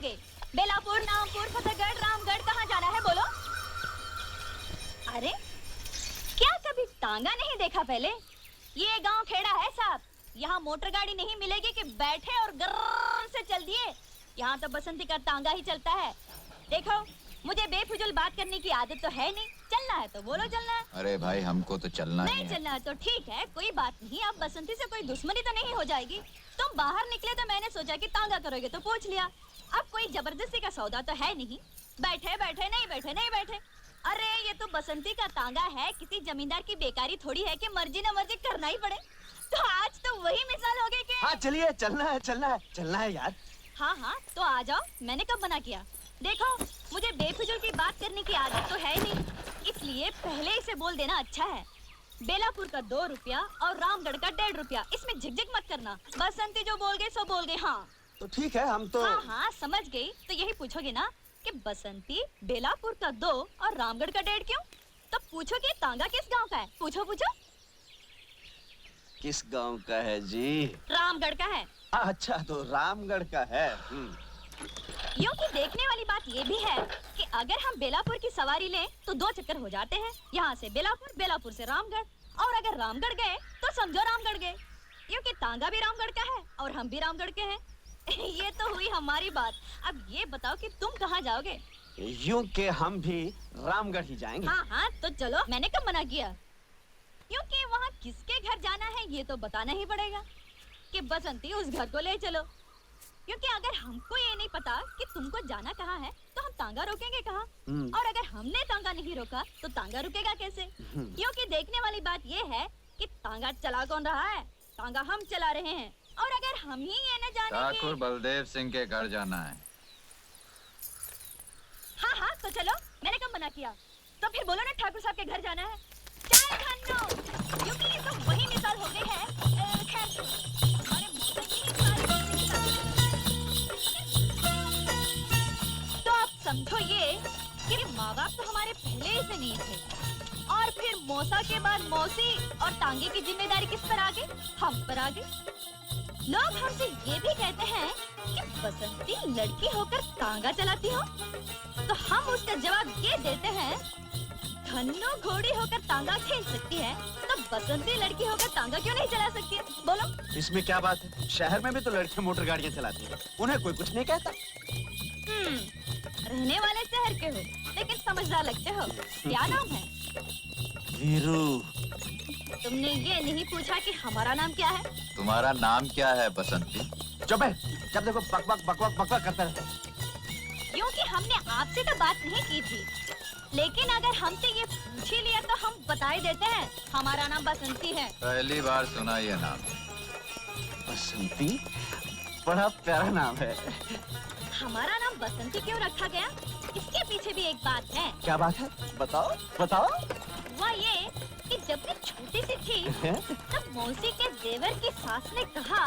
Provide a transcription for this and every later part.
जाओगे? बेलापुर, नामपुर, फतेहगढ़, रामगढ़, कहाँ जाना है बोलो? अरे क्या कभी तांगा नहीं देखा पहले? ये गांव खेड़ा है साहब, यहाँ मोटर गाड़ी नहीं मिलेगी कि बैठे और गर्र से चल दिए। यहाँ तो बसंती का तांगा ही चलता है। देखो, मुझे बेफिजूल बात करने की आदत तो है नहीं। चलना है तो बोलो चलना है। अरे भाई हमको तो चलना नहीं चलना है तो ठीक है, कोई बात नहीं। अब बसंती से कोई दुश्मनी तो नहीं हो जाएगी। तुम बाहर निकले तो मैंने सोचा कि तांगा करोगे तो पूछ लिया। अब कोई जबरदस्ती का सौदा तो है नहीं। बैठे बैठे नहीं बैठे नहीं बैठे। अरे ये तो बसंती का तांगा है, किसी जमींदार की बेकारी थोड़ी है कि मर्जी न मर्जी करना ही पड़े। तो आज तो वही मिसाल हो गई कि हाँ चलिए, चलना है यार। हाँ हाँ तो आ जाओ, मैंने कब मना किया? देखो, मुझे बेफिजूल की बात करने की आदत तो है नहीं, इसलिए पहले ही से बोल देना अच्छा है। बेलापुर का 2 रुपया और रामगढ़ का 1.5 रुपया, इसमें झिकझिक मत करना। बसंती जो बोल गए सो बोल गए। हाँ तो ठीक है, हम तो हाँ हाँ समझ गई। तो यही पूछोगे ना कि बसंती बेलापुर का 2 और रामगढ़ का 1.5 क्यों? तो पूछोगे तांगा किस गांव का है? पूछो पूछो। किस गांव का है जी? रामगढ़ का है। अच्छा, तो रामगढ़ का है। यूं कि देखने वाली बात ये भी है कि अगर हम बेलापुर की सवारी लें तो 2 चक्कर हो जाते हैं। यहाँ से बेलापुर, बेलापुर से रामगढ़, और अगर रामगढ़ गए तो समझो रामगढ़ गए। यूं कि तांगा भी रामगढ़ का है और हम भी रामगढ़ के हैं। ये तो हुई हमारी बात। अब ये बताओ कि तुम कहाँ जाओगे? यूं के हम भी रामगढ़ ही जाएंगे। हाँ हाँ तो चलो, मैंने कब मना किया? क्योंकि वहाँ किसके घर जाना है ये तो बताना ही पड़ेगा कि बसंती उस घर को ले चलो। क्योंकि अगर हमको ये नहीं पता कि तुमको जाना कहाँ है तो हम तांगा रोकेंगे कहाँ? और अगर हमने तांगा नहीं रोका तो तांगा रुकेगा कैसे? क्योंकि देखने वाली बात ये है कि तांगा चला कौन रहा है? तांगा हम चला रहे हैं। और अगर हम ही ये न जाने ठाकुर बलदेव सिंह के घर जाना है। हाँ हाँ तो चलो, मैंने कब मना किया? तो फिर बोलो ना ठाकुर साहब के घर जाना है। चाय खानो, क्योंकि ये तो वही मिसाल हो गई है। खैर, हमारे मौसम की तो आप समझो ये कि माँ बाप तो हमारे पहले ही से नहीं थे, और फिर मौसा के बाद मौसी, और तांगे की जिम्मेदारी किस पर आ गई? हम पर आ गई। लोग हमसे ये भी कहते हैं कि बसंती लड़की होकर तांगा चलाती हो, तो हम उसका जवाब ये देते हैं, धन्नो घोड़ी होकर तांगा खेल सकती है तो बसंती लड़की होकर तांगा क्यों नहीं चला सकती है? बोलो। इसमें क्या बात है? शहर में भी तो लड़के मोटर गाड़ियाँ चलाती हैं, उन्हें कोई कुछ नहीं कहता। रहने वाले शहर के हो लेकिन समझदार लगते हो। क्या नाम है? वीरू। तुमने ये नहीं पूछा कि हमारा नाम क्या है? तुम्हारा नाम क्या है बसंती? चुप है, जब देखो बकबक बकबक बकबक करता रहता है। क्योंकि हमने आपसे तो बात नहीं की थी, लेकिन अगर हमसे ये पूछ ही लिया तो हम बता ही देते हैं, हमारा नाम बसंती है। पहली बार सुना ये नाम। बसंती? बड़ा प्यारा नाम है। हमारा नाम बसंती क्यों रखा गया? इसके पीछे भी एक बात है। क्या बात है? बताओ बताओ। वह ये कि जब मैं छोटी सी थी तब मौसी के देवर की सास ने कहा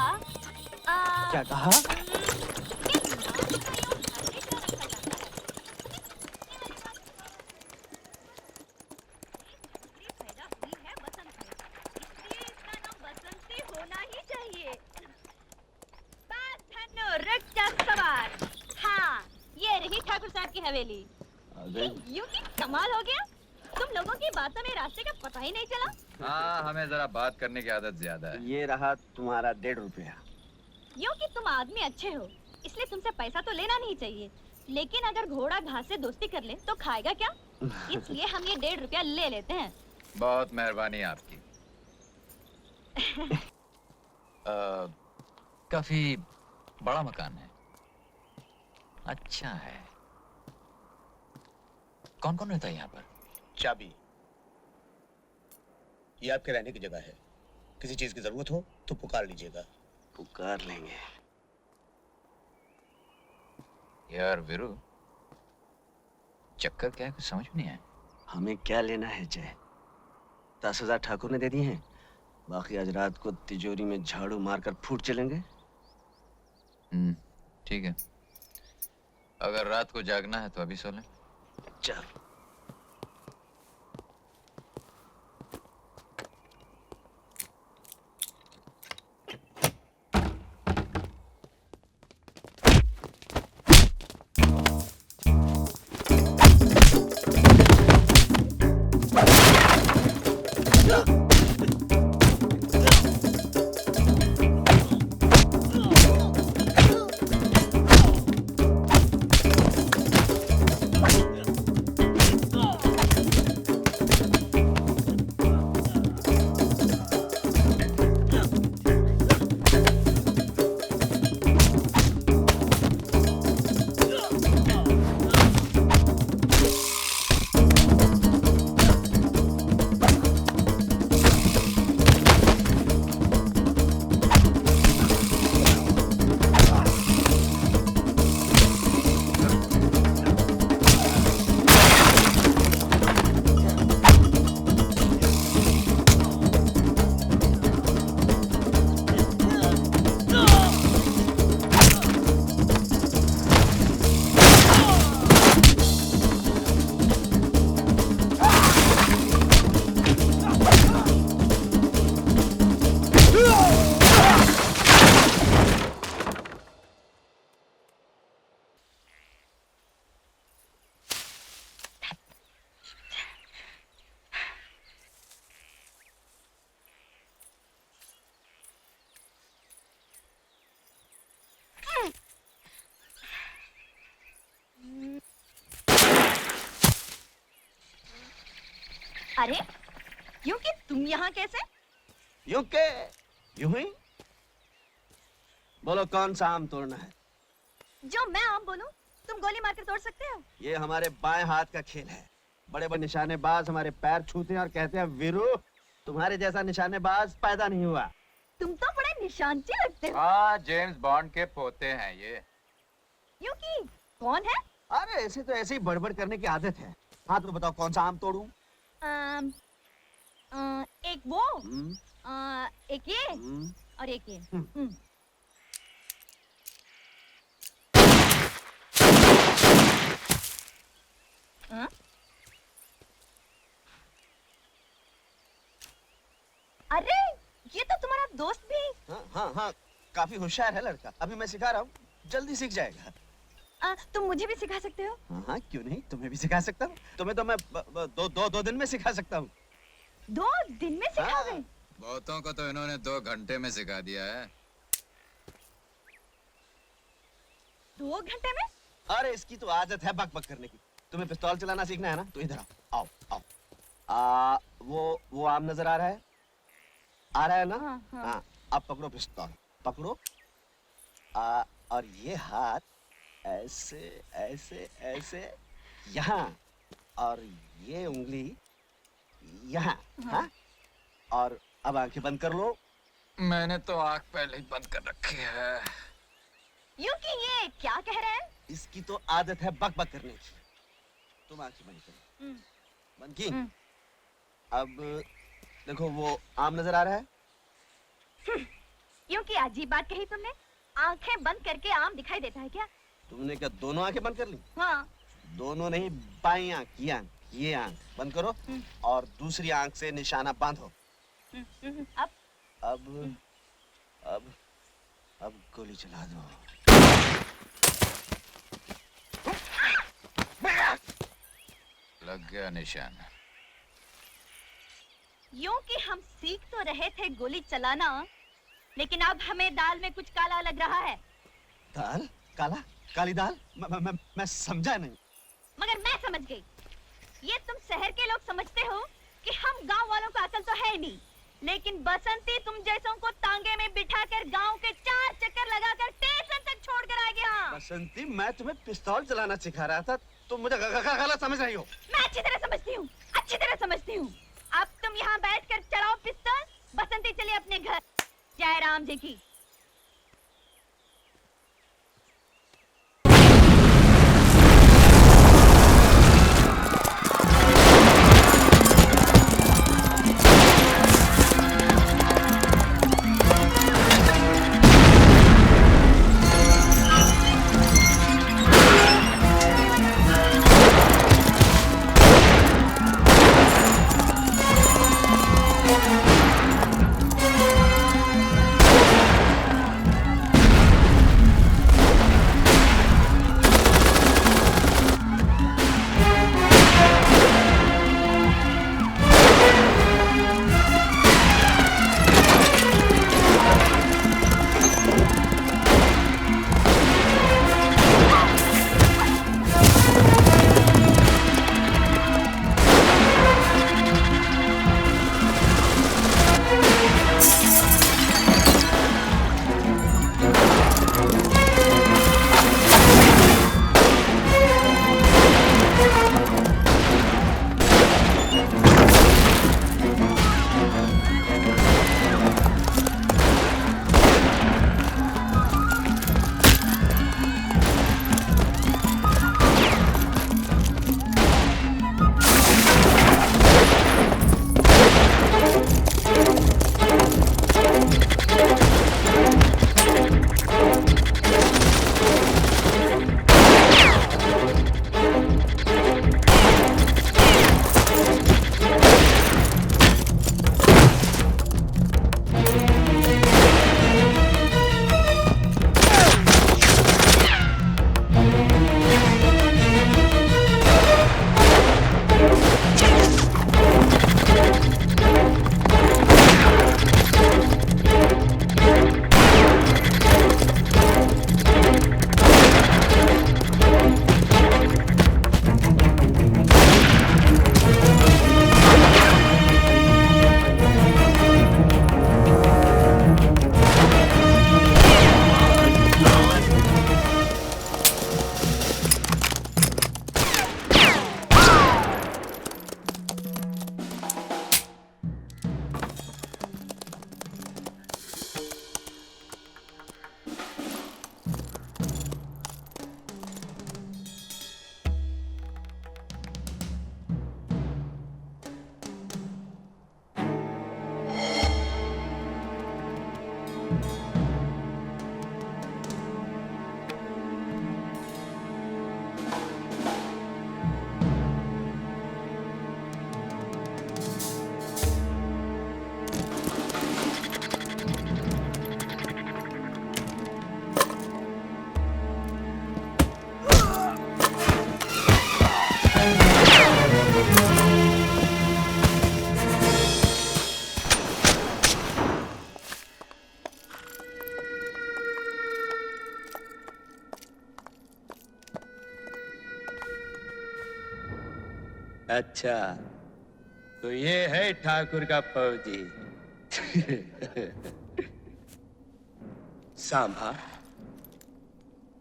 क्या कहा? कि नाम का यूं हमेशा रखा जाता है। छोकरी पैदा हुई है बसंत में, इसलिए इसका नाम बसंती होना ही चाहिए। बस धन्नो, रुक जा सवार। हाँ, ये रही ठाकुर साहब की हवेली। यूं कि कमाल हो गया, तुम लोगों की बातों में रास्ते का पता ही नहीं चला। हाँ, हमें जरा बात करने की आदत ज्यादा है। ये रहा तुम्हारा 1.5 रुपया। यूं कि तुम आदमी अच्छे हो, इसलिए तुमसे पैसा तो लेना नहीं चाहिए, लेकिन अगर घोड़ा घास से दोस्ती कर ले तो खाएगा क्या? इसलिए हम ये 1.5 रुपया ले लेते हैं। बहुत मेहरबानी आपकी। काफी बड़ा मकान है। अच्छा है। कौन कौन रहता है यहाँ पर? चाबी, ये आपके रहने की जगह है। किसी चीज की जरूरत हो तो पुकार लीजिएगा। पुकार लेंगे। यार वीरू, चक्कर क्या है कुछ समझ में नहीं आया। हमें क्या लेना है जय? 10,000 ठाकुर ने दे दिए हैं, बाकी आज रात को तिजोरी में झाड़ू मारकर फूट चलेंगे। ठीक है, अगर रात को जागना है तो अभी सो लें। चल। यहाँ कैसे? यूं के यूं ही। बोलो कौन सा आम तोड़ना है? जो मैं आम बोलूं, तुम गोली मारकर तोड़ सकते हो? ये हमारे बाएं हाथ का खेल है। बड़े बड़े निशानेबाज हमारे पैर छूते हैं और कहते हैं वीरू, तुम्हारे जैसा निशानेबाज पैदा नहीं हुआ। तुम तो बड़े निशानची लगते हो। हाँ, जेम्स बॉन्ड के पोते हैं ये। यूं की कौन है? अरे ऐसे तो ऐसे ही बड़बड़ करने की आदत है। हाँ तो बताओ कौन सा आम तोड़ूं? एक वो, हम्म, एक ये हम्म। और एक ये। हाँ? अरे ये तो तुम्हारा दोस्त भी। हाँ हाँ हाँ, काफी होशियार है लड़का। अभी मैं सिखा रहा हूँ, जल्दी सीख जाएगा। तुम मुझे भी सिखा सकते हो? हाँ हाँ, क्यों नहीं, तुम्हें भी सिखा सकता हूँ। तुम्हें तो मैं दो दिन में सिखा सकता हूँ। 2 दिन में सिखाओगे? हाँ। बहुतों को तो इन्होंने 2 घंटे में सिखा दिया है। 2 घंटे में? अरे इसकी तो आदत है बक बक करने की। तुम्हें पिस्तौल चलाना सीखना है ना, तो इधर आओ आओ आओ। वो आम नजर आ रहा है? आ रहा है ना? हाँ, हाँ। हाँ, अब पकड़ो पिस्तौल, पकड़ो। और ये हाथ ऐसे ऐसे ऐसे यहाँ, और ये उंगली यहाँ। हाँ? और अब आंखें बंद कर लो। मैंने तो आँख पहले ही बंद कर रखी है। यूं कि ये क्या कह रहे हैं? इसकी तो आदत है बक बक करने की। तुम आंखें बंद करो। बंद की? अब देखो वो आम नजर आ रहा है? यूं कि अजीब बात कही तुमने। आंखें बंद करके आम दिखाई देता है क्या? तुमने क्या दोनों आंखें बंद कर ली? हाँ। दोनों नहीं, बाई आंख, ये आंख, ये आंख बंद करो और दूसरी आंख से निशाना बांधो। अब अब अब गोली चला दो। लग गया निशान। यूं कि हम सीख तो रहे थे गोली चलाना, लेकिन अब हमें दाल में कुछ काला लग रहा है। दाल? काला? काली दाल? मैं समझा नहीं। मगर मैं समझ गई। ये तुम शहर के लोग समझते हो कि हम गांव वालों को अकल तो है ही नहीं, लेकिन बसंती तुम जैसों को तांगे में बिठाकर गांव के 4 चक्कर लगाकर स्टेशन तक छोड़कर आ गया। बसंती, मैं तुम्हें पिस्तौल चलाना सिखा रहा था, तुम मुझे गलत समझ रही हो। मैं अच्छी तरह समझती हूँ, अच्छी तरह समझती हूँ। अब तुम यहाँ बैठकर चलाओ पिस्तौल। बसंती चलिए अपने घर। जय राम जी की। अच्छा, तो ये है ठाकुर का फौजी। सांभा,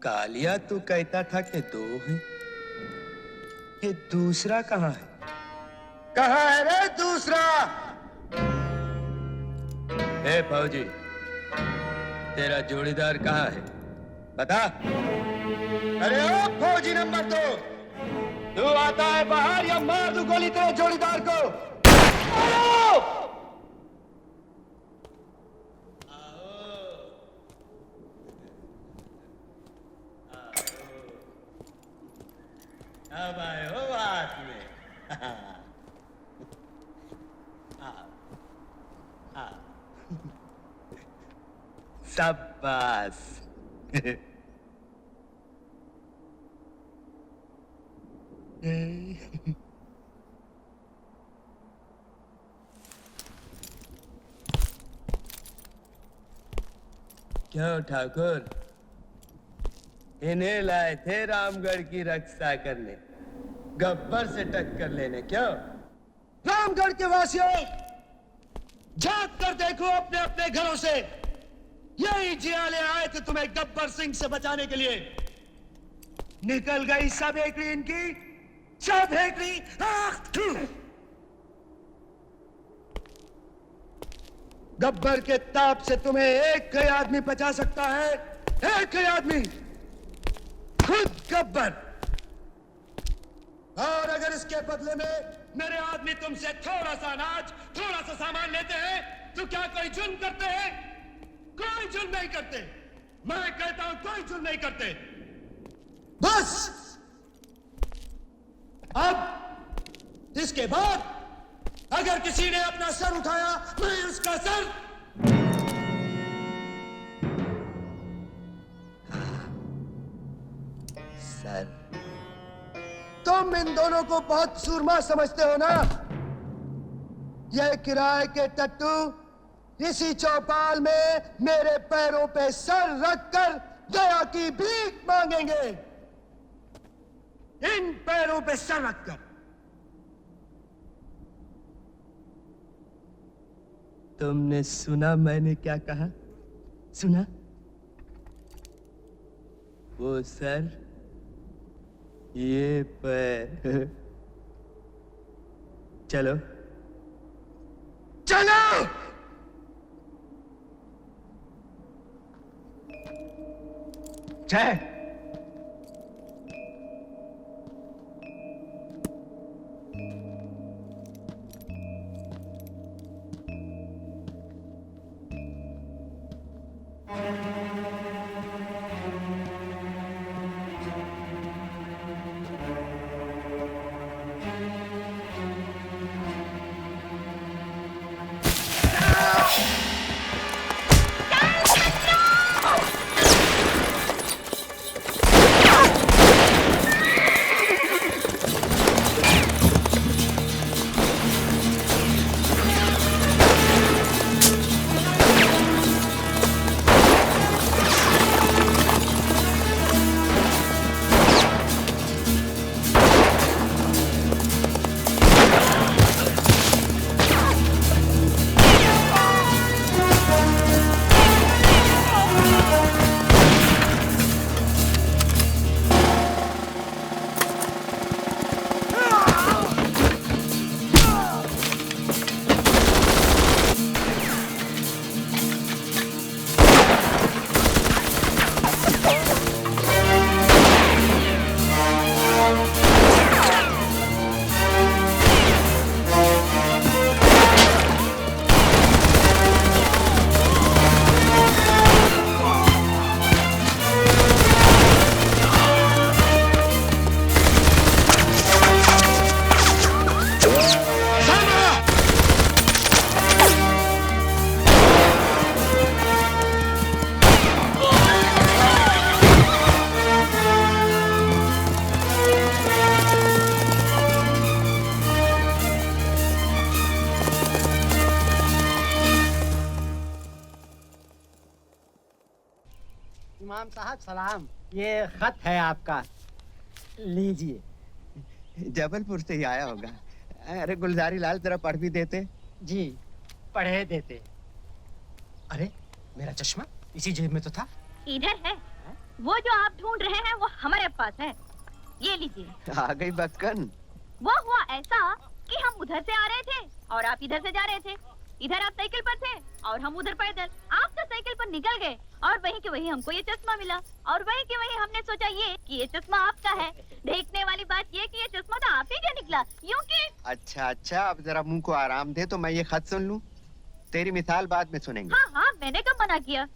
कालिया तू कहता था कि दो हैं, ये दूसरा कहाँ है? कहाँ है रे दूसरा? ए फौजी, तेरा जोड़ीदार कहाँ है? बता। अरे ओ फौजी नंबर 2, तू आता है बाहर या मार दूं गोली तेरे जोड़ीदार को? आओ! अब आए हो बात में। शाबाश। क्यों ठाकुर, इन्हें लाए थे रामगढ़ की रक्षा करने, गब्बर से टक्कर लेने? क्यों? रामगढ़ के वासियों, झांक कर देखो अपने अपने घरों से। यही जियाले आए थे तुम्हें गब्बर सिंह से बचाने के लिए। निकल गई सब हेकड़ी इनकी, सब हेकड़ी। गब्बर के ताप से तुम्हें एक ही आदमी बचा सकता है, एक ही आदमी, खुद गब्बर। और अगर इसके बदले में मेरे आदमी तुमसे थोड़ा सा अनाज, थोड़ा सा सामान लेते हैं, तो क्या कोई जुल्म करते हैं? कोई जुल्म नहीं करते। मैं कहता हूं कोई जुल्म नहीं करते। बस अब इसके बाद अगर किसी ने अपना सर उठाया, मैं उसका सर। सर, तुम इन दोनों को बहुत सूरमा समझते हो ना? यह किराए के टट्टू इसी चौपाल में मेरे पैरों पे सर रखकर दया की भीख मांगेंगे। इन पैरों पे सर रखकर। तुमने सुना मैंने क्या कहा? सुना? वो सर, ये पैर। चलो चलो। जय। इमाम साहब सलाम, ये खत है आपका, लीजिए। जबलपुर से ही आया होगा। अरे गुलजारी लाल तेरा पढ़ भी देते। जी पढ़े देते। अरे मेरा चश्मा इसी जेब में तो था। इधर है। वो जो आप ढूंढ रहे हैं वो हमारे पास है, ये लीजिए। आ गई बक्कन। वो हुआ ऐसा कि हम उधर से आ रहे थे और आप इधर से जा रहे थे। इधर आप साइकिल पर थे और हम उधर पैदल। आप तो साइकिल पर निकल गए और वहीं के वहीं हमको ये चश्मा मिला और वहीं के वहीं हमने सोचा ये कि ये चश्मा आपका है। देखने वाली बात ये कि ये चश्मा तो आप ही का निकला, यूं कि। अच्छा अच्छा, अब जरा मुंह को आराम दे तो मैं ये खत सुन लूं। तेरी मिसाल बाद में सुनेंगे। हाँ हाँ, मैंने कब मना किया।